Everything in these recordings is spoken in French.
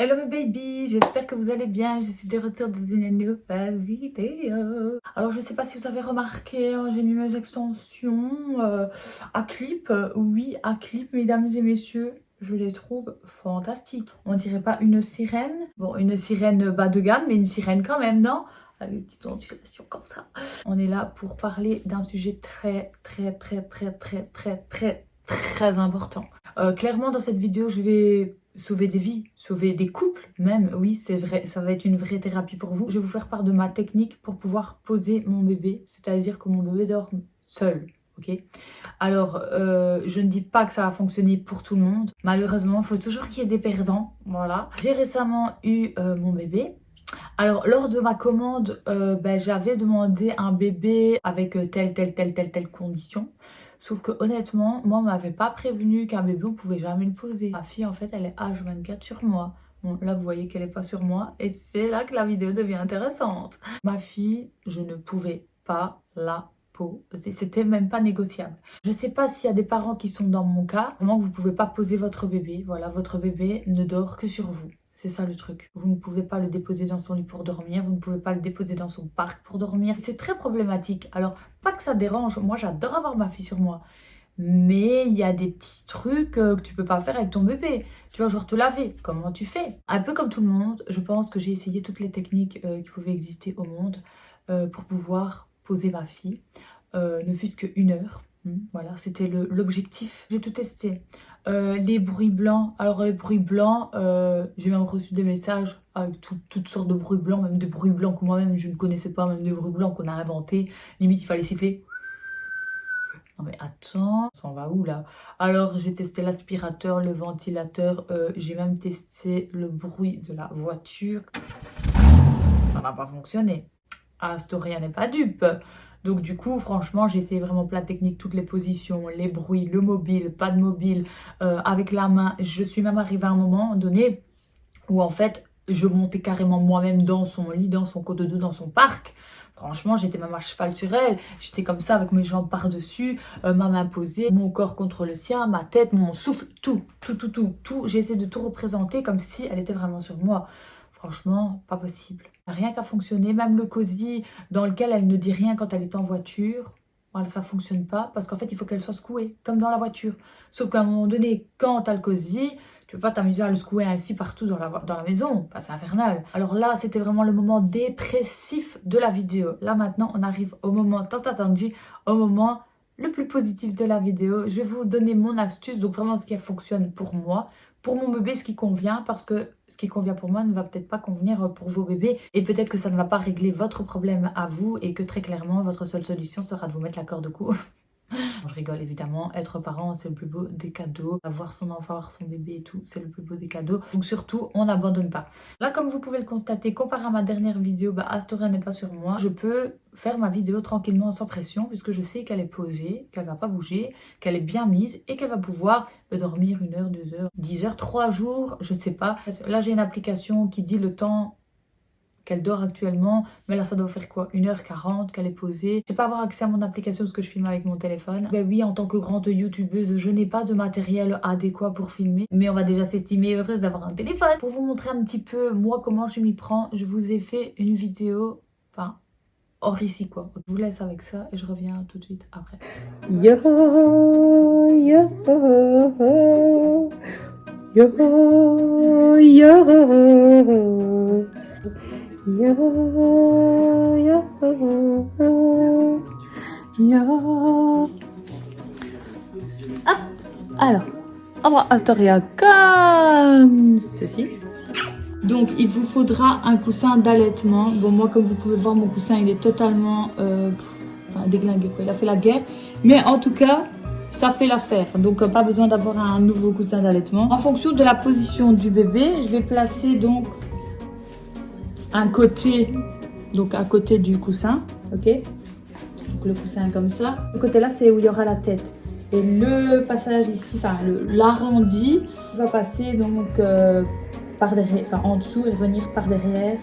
Hello mes baby, j'espère que vous allez bien, je suis de retour dans une nouvelle vidéo. Alors je sais pas si vous avez remarqué, j'ai mis mes extensions à clip. Oui, à clip mesdames et messieurs, je les trouve fantastiques. On dirait pas une sirène, bon une sirène bas de gamme mais une sirène quand même, non? Avec une petite ondulation comme ça. On est là pour parler d'un sujet très important. Clairement dans cette vidéo je vais sauver des vies, sauver des couples même, oui c'est vrai, ça va être une vraie thérapie pour vous. Je vais vous faire part de ma technique pour pouvoir poser mon bébé, c'est-à-dire que mon bébé dort seul, ok? Alors, je ne dis pas que ça va fonctionner pour tout le monde, malheureusement il faut toujours qu'il y ait des perdants, voilà. J'ai récemment eu mon bébé. Alors, lors de ma commande, j'avais demandé un bébé avec telle condition. Sauf que honnêtement, moi on m'avait pas prévenu qu'un bébé on pouvait jamais le poser. Ma fille en fait elle est H24 sur moi. Bon là vous voyez qu'elle est pas sur moi et c'est là que la vidéo devient intéressante. Ma fille, je ne pouvais pas la poser. C'était même pas négociable. Je sais pas s'il y a des parents qui sont dans mon cas, vraiment que vous pouvez pas poser votre bébé. Voilà, votre bébé ne dort que sur vous. C'est ça le truc. Vous ne pouvez pas le déposer dans son lit pour dormir, vous ne pouvez pas le déposer dans son parc pour dormir. C'est très problématique. Alors, pas que ça dérange, moi j'adore avoir ma fille sur moi. Mais il y a des petits trucs que tu peux pas faire avec ton bébé. Tu vois, genre te laver, comment tu fais? Un peu comme tout le monde, je pense que j'ai essayé toutes les techniques qui pouvaient exister au monde pour pouvoir poser ma fille, ne fût-ce qu'une heure. Voilà, c'était l'objectif. J'ai tout testé. Les bruits blancs. Alors les bruits blancs, j'ai même reçu des messages avec toutes sortes de bruits blancs, même des bruits blancs que moi-même je ne connaissais pas, même des bruits blancs qu'on a inventés. Limite, il fallait siffler. Non mais attends, ça en va où là? Alors j'ai testé l'aspirateur, le ventilateur, j'ai même testé le bruit de la voiture. Ça n'a pas fonctionné. Astoria n'est pas dupe. Donc du coup, franchement, j'ai essayé vraiment plein de techniques, toutes les positions, les bruits, le mobile, pas de mobile, avec la main. Je suis même arrivée à un moment donné où en fait, je montais carrément moi-même dans son lit, dans son cododo, dans son parc. Franchement, j'étais même à cheval sur elle. J'étais comme ça avec mes jambes par-dessus, ma main posée, mon corps contre le sien, ma tête, mon souffle, tout. J'ai essayé de tout représenter comme si elle était vraiment sur moi. Franchement, pas possible. Rien qu'à fonctionner. Même le cosy dans lequel elle ne dit rien quand elle est en voiture, voilà, ça fonctionne pas parce qu'en fait, il faut qu'elle soit secouée, comme dans la voiture. Sauf qu'à un moment donné, quand t'as le cosy, tu peux pas t'amuser à le secouer ainsi partout dans la maison. Enfin, c'est infernal. Alors là, c'était vraiment le moment dépressif de la vidéo. Là, maintenant, on arrive au moment tant attendu, au moment le plus positif de la vidéo. Je vais vous donner mon astuce, donc vraiment ce qui fonctionne pour moi. Pour mon bébé, ce qui convient, parce que ce qui convient pour moi ne va peut-être pas convenir pour vos bébés. Et peut-être que ça ne va pas régler votre problème à vous et que très clairement, votre seule solution sera de vous mettre la corde au cou. Je rigole évidemment, être parent c'est le plus beau des cadeaux, avoir son enfant, avoir son bébé et tout, c'est le plus beau des cadeaux. Donc surtout, on n'abandonne pas. Là comme vous pouvez le constater, comparé à ma dernière vidéo, Astoria n'est pas sur moi. Je peux faire ma vidéo tranquillement sans pression puisque je sais qu'elle est posée, qu'elle va pas bouger, qu'elle est bien mise et qu'elle va pouvoir dormir 1 heure, 2 heures, 10 heures, 3 jours, je ne sais pas. Là j'ai une application qui dit le temps qu'elle dort actuellement, mais là ça doit faire quoi, 1h40 qu'elle est posée. Je ne vais pas avoir accès à mon application parce que je filme avec mon téléphone. Ben oui, en tant que grande youtubeuse, je n'ai pas de matériel adéquat pour filmer, mais on va déjà s'estimer heureuse d'avoir un téléphone. Pour vous montrer un petit peu moi comment je m'y prends, je vous ai fait une vidéo, enfin hors ici quoi. Je vous laisse avec ça et je reviens tout de suite après. Yo, yo, yo, yo. Yo, yo, yo. Hop, alors, on va Astoria comme ceci. Donc, il vous faudra un coussin d'allaitement. Bon, moi, comme vous pouvez voir, mon coussin, il est totalement déglingué, quoi. Il a fait la guerre. Mais en tout cas, ça fait l'affaire. Donc pas besoin d'avoir un nouveau coussin d'allaitement. En fonction de la position du bébé, je vais placer donc un côté, donc à côté du coussin, ok. Donc le coussin comme ça. Ce côté-là, c'est où il y aura la tête. Et le passage ici, enfin l'arrondi, va passer donc par derrière, enfin en dessous et revenir par derrière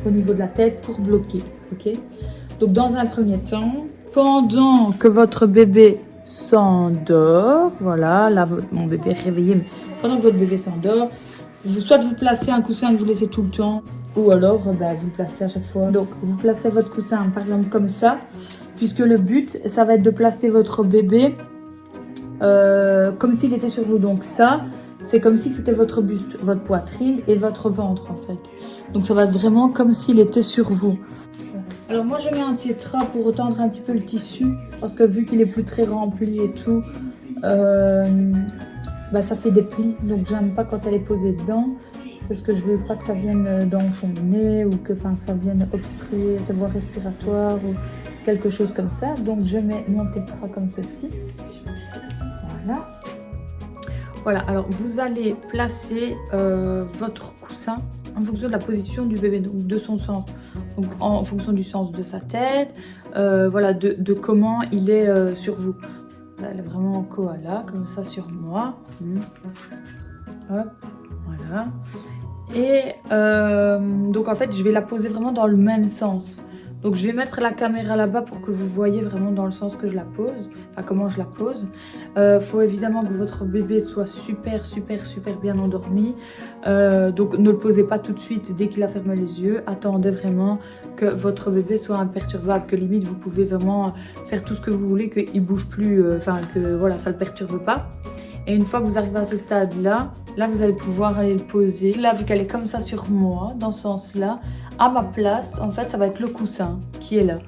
au niveau de la tête pour bloquer, ok. Donc dans un premier temps, pendant que votre bébé s'endort, voilà, là mon bébé est réveillé, mais pendant que votre bébé s'endort, soit vous placez un coussin que vous laissez tout le temps, ou alors vous le placez à chaque fois. Donc vous placez votre coussin par exemple comme ça, puisque le but ça va être de placer votre bébé comme s'il était sur vous. Donc ça, c'est comme si c'était votre buste, votre poitrine et votre ventre en fait. Donc ça va être vraiment comme s'il était sur vous. Alors moi je mets un tétra pour retendre un petit peu le tissu, parce que vu qu'il est plus très rempli et tout, ça fait des plis. Donc j'aime pas quand elle est posée dedans, parce que je veux pas que ça vienne dans son nez ou que ça vienne obstruer sa voie respiratoire ou quelque chose comme ça. Donc je mets mon tétra comme ceci. Voilà. Voilà, alors vous allez placer votre coussin en fonction de la position du bébé, donc de son sens, donc en fonction du sens de sa tête, voilà, de comment il est sur vous. Là, elle est vraiment en koala, comme ça sur moi. Hop, voilà. Et donc en fait, je vais la poser vraiment dans le même sens. Donc je vais mettre la caméra là-bas pour que vous voyez vraiment dans le sens que je la pose, enfin comment je la pose. Faut évidemment que votre bébé soit super bien endormi. Donc ne le posez pas tout de suite dès qu'il a fermé les yeux. Attendez vraiment que votre bébé soit imperturbable, que limite vous pouvez vraiment faire tout ce que vous voulez, qu'il bouge plus, que voilà, ça le perturbe pas. Et une fois que vous arrivez à ce stade-là, là vous allez pouvoir aller le poser. Là, vu qu'elle est comme ça sur moi, dans ce sens-là, à ma place, en fait, ça va être le coussin qui est là.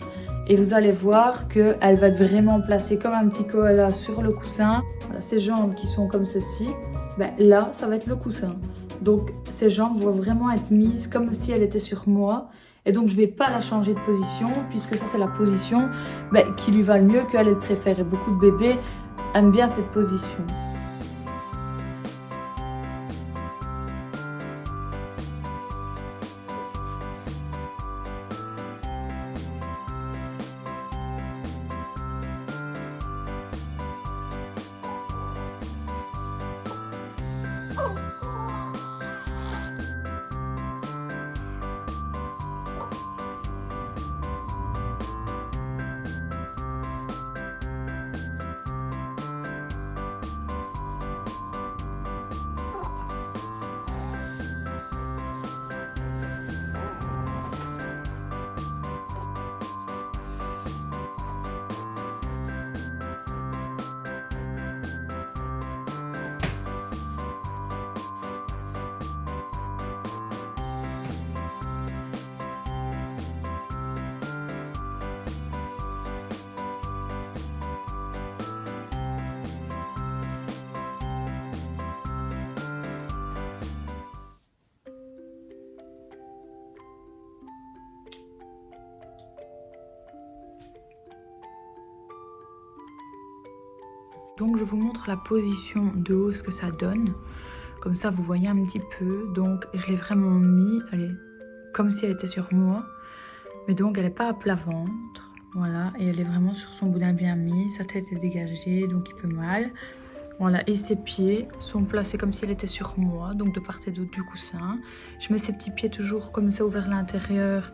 Et vous allez voir qu'elle va être vraiment placée comme un petit koala sur le coussin. Voilà, ses jambes qui sont comme ceci, là, ça va être le coussin. Donc, ses jambes vont vraiment être mises comme si elle était sur moi. Et donc, je ne vais pas la changer de position, puisque ça, c'est la position qui lui va le mieux, qu'elle préfère. Et beaucoup de bébés aiment bien cette position. Donc je vous montre la position de haut, ce que ça donne. Comme ça vous voyez un petit peu. Donc je l'ai vraiment mis, elle est comme si elle était sur moi. Mais donc elle n'est pas à plat ventre. Voilà, et elle est vraiment sur son boudin bien mis. Sa tête est dégagée, donc il peut mal. Voilà, et ses pieds sont placés comme si elle était sur moi, donc de part et d'autre du coussin. Je mets ses petits pieds toujours comme ça ouverts à l'intérieur,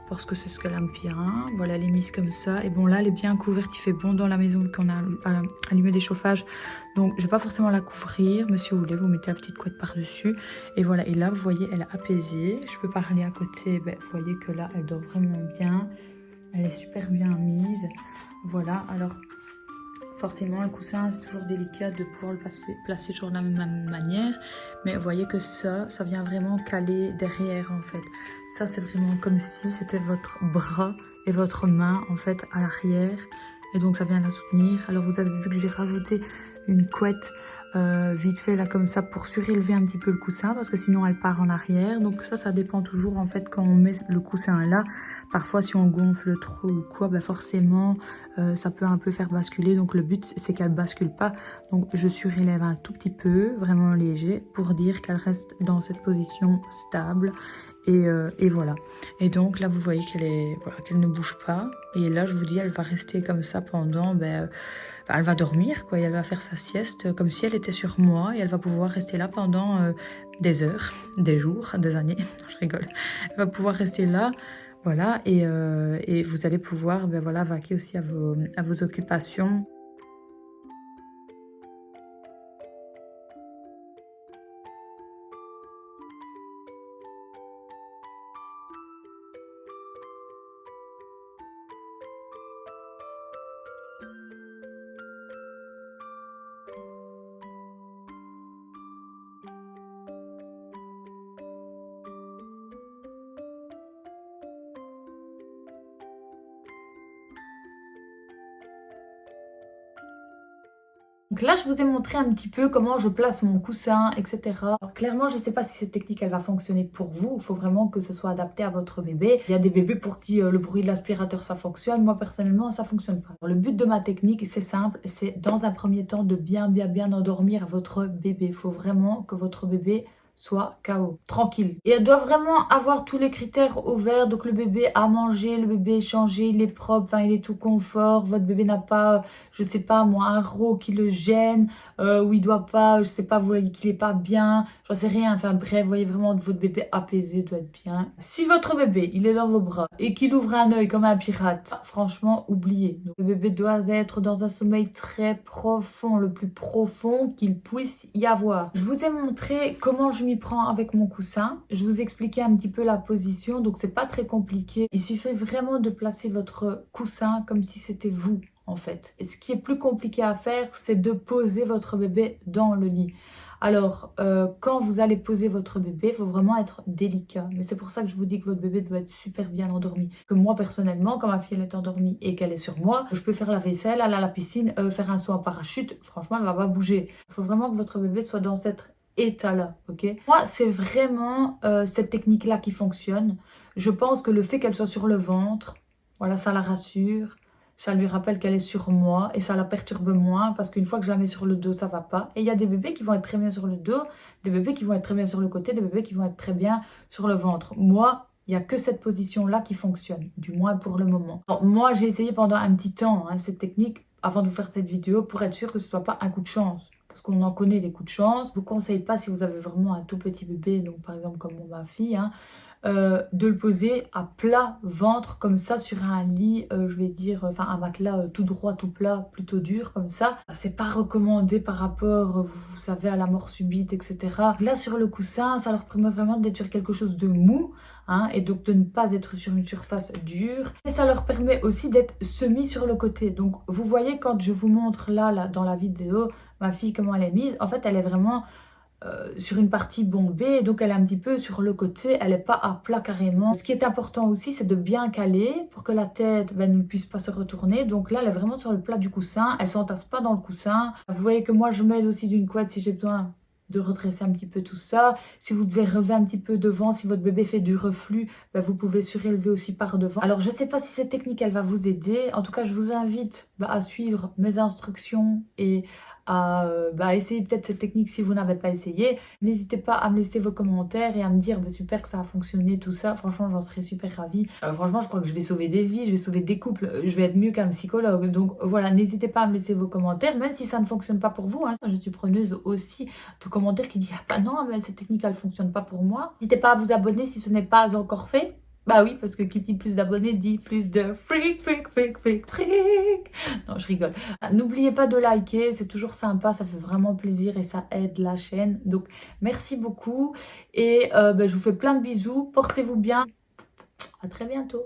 parce que c'est ce qu'elle aime bien. Voilà, elle est mise comme ça. Et bon, là, elle est bien couverte. Il fait bon dans la maison vu qu'on a allumé des chauffages. Donc, je ne vais pas forcément la couvrir. Mais si vous voulez, vous mettez la petite couette par-dessus. Et voilà. Et là, vous voyez, elle est apaisée. Je peux parler à côté. Vous voyez que là, elle dort vraiment bien. Elle est super bien mise. Voilà. Alors, forcément, le coussin, c'est toujours délicat de pouvoir le placer toujours de la même manière. Mais vous voyez que ça vient vraiment caler derrière, en fait. Ça, c'est vraiment comme si c'était votre bras et votre main, en fait, à l'arrière. Et donc, ça vient la soutenir. Alors, vous avez vu que j'ai rajouté une couette vite fait là comme ça pour surélever un petit peu le coussin parce que sinon elle part en arrière. Donc ça dépend toujours en fait quand on met le coussin là. Parfois si on gonfle trop ou quoi, ben forcément ça peut un peu faire basculer. Donc le but c'est qu'elle bascule pas. Donc je surélève un tout petit peu, vraiment léger, pour dire qu'elle reste dans cette position stable. Et voilà. Et donc là vous voyez qu'elle ne bouge pas. Et là je vous dis elle va rester comme ça pendant elle va dormir quoi, et elle va faire sa sieste comme si elle était sur moi et elle va pouvoir rester là pendant des heures, des jours, des années. Je rigole. Elle va pouvoir rester là, voilà, et vous allez pouvoir voilà, vaquer aussi à vos occupations. Donc là, je vous ai montré un petit peu comment je place mon coussin, etc. Alors, clairement, je ne sais pas si cette technique, elle va fonctionner pour vous. Il faut vraiment que ce soit adapté à votre bébé. Il y a des bébés pour qui le bruit de l'aspirateur, ça fonctionne. Moi, personnellement, ça ne fonctionne pas. Alors, le but de ma technique, c'est simple. C'est dans un premier temps de bien endormir votre bébé. Il faut vraiment que votre bébé soit KO, tranquille. Et elle doit vraiment avoir tous les critères au vert. Donc le bébé a mangé, le bébé est changé, il est propre, enfin il est tout confort. Votre bébé n'a pas, je sais pas moi, un rot qui le gêne, ou il doit pas, je sais pas, vous voyez qu'il est pas bien, j'en sais rien. Enfin bref, vous voyez vraiment votre bébé apaisé, doit être bien. Si votre bébé, il est dans vos bras et qu'il ouvre un œil comme un pirate, franchement, oubliez. Donc, le bébé doit être dans un sommeil très profond, le plus profond qu'il puisse y avoir. Je vous ai montré comment je m'y prends avec mon coussin. Je vous expliquais un petit peu la position, donc c'est pas très compliqué. Il suffit vraiment de placer votre coussin comme si c'était vous, en fait. Et ce qui est plus compliqué à faire, c'est de poser votre bébé dans le lit. Alors, quand vous allez poser votre bébé, il faut vraiment être délicat. Mais c'est pour ça que je vous dis que votre bébé doit être super bien endormi. Que moi, personnellement, quand ma fille elle est endormie et qu'elle est sur moi, je peux faire la vaisselle, aller à la piscine, faire un saut en parachute. Franchement, elle va pas bouger. Il faut vraiment que votre bébé soit dans cet état-là, ok? Moi, c'est vraiment cette technique-là qui fonctionne. Je pense que le fait qu'elle soit sur le ventre, voilà, ça la rassure. Ça lui rappelle qu'elle est sur moi et ça la perturbe moins parce qu'une fois que je la mets sur le dos, ça va pas. Et il y a des bébés qui vont être très bien sur le dos, des bébés qui vont être très bien sur le côté, des bébés qui vont être très bien sur le ventre. Moi, il n'y a que cette position-là qui fonctionne, du moins pour le moment. Alors, moi, j'ai essayé pendant un petit temps cette technique avant de vous faire cette vidéo pour être sûre que ce ne soit pas un coup de chance. Parce qu'on en connaît les coups de chance. Je ne vous conseille pas si vous avez vraiment un tout petit bébé, donc par exemple comme ma fille, de le poser à plat ventre comme ça sur un lit, je vais dire, enfin un matelas tout droit, tout plat, plutôt dur comme ça. C'est pas recommandé par rapport, vous savez, à la mort subite, etc. Là sur le coussin, ça leur permet vraiment d'être sur quelque chose de mou, et donc de ne pas être sur une surface dure. Et ça leur permet aussi d'être semi sur le côté. Donc vous voyez quand je vous montre là dans la vidéo, ma fille comment elle est mise, en fait elle est vraiment sur une partie bombée, donc elle est un petit peu sur le côté, elle n'est pas à plat carrément. Ce qui est important aussi, c'est de bien caler pour que la tête ne puisse pas se retourner. Donc là, elle est vraiment sur le plat du coussin, elle ne s'entasse pas dans le coussin. Vous voyez que moi, je m'aide aussi d'une couette si j'ai besoin de redresser un petit peu tout ça. Si vous devez relever un petit peu devant, si votre bébé fait du reflux, vous pouvez surélever aussi par devant. Alors, je ne sais pas si cette technique, elle va vous aider. En tout cas, je vous invite à suivre mes instructions et à essayer peut-être cette technique si vous n'avez pas essayé. N'hésitez pas à me laisser vos commentaires et à me dire super que ça a fonctionné, tout ça. Franchement, j'en serais super ravie. Franchement, je crois que je vais sauver des vies, je vais sauver des couples, je vais être mieux qu'un psychologue. Donc voilà, n'hésitez pas à me laisser vos commentaires, même si ça ne fonctionne pas pour vous. Je suis preneuse aussi de commentaires qui disent « Ah bah non, mais cette technique, elle ne fonctionne pas pour moi ». N'hésitez pas à vous abonner si ce n'est pas encore fait. Bah oui, parce que qui dit plus d'abonnés dit plus de fric. Non, je rigole. N'oubliez pas de liker, c'est toujours sympa, ça fait vraiment plaisir et ça aide la chaîne. Donc, merci beaucoup et je vous fais plein de bisous. Portez-vous bien. À très bientôt.